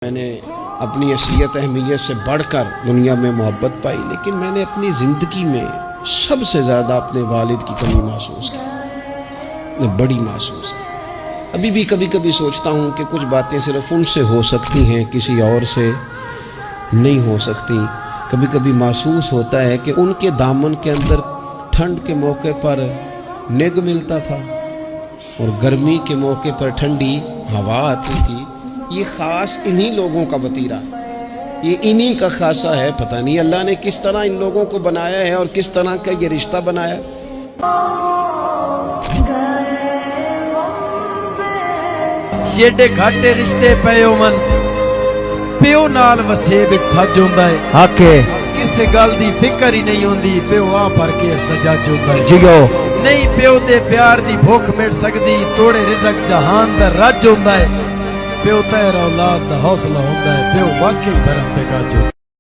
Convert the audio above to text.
میں نے اپنی حیثیت اہمیت سے بڑھ کر دنیا میں محبت پائی، لیکن میں نے اپنی زندگی میں سب سے زیادہ اپنے والد کی کمی محسوس کی، بڑی محسوس کی۔ ابھی بھی کبھی کبھی سوچتا ہوں کہ کچھ باتیں صرف ان سے ہو سکتی ہیں، کسی اور سے نہیں ہو سکتی۔ کبھی کبھی محسوس ہوتا ہے کہ ان کے دامن کے اندر ٹھنڈ کے موقع پر نگ ملتا تھا اور گرمی کے موقع پر ٹھنڈی ہوا آتی تھی۔ یہ خاص انہی لوگوں کا وطیرہ، یہ انہی کا خاصہ ہے۔ پتہ نہیں اللہ نے کس طرح ان لوگوں کو بنایا ہے اور کس طرح کا یہ رشتہ بنایا۔ جیڈے گھاٹے رشتے پیو من پیو نال وسے وچ سج ہوندا ہے، حق کسے گل دی فکر ہی نہیں ہوندی، پیو آ پر کے اس دا جج ہوندا ہے۔ جیو نہیں پیو دے پیار دی بھوک مٹ سکدی، توڑے رزق جہان دا رج ہوندا ہے۔ پیو تیرا اولاد دا حوصلہ ہوندا ہے، پیو واقعی دھرم تے گج ہوندا ہے۔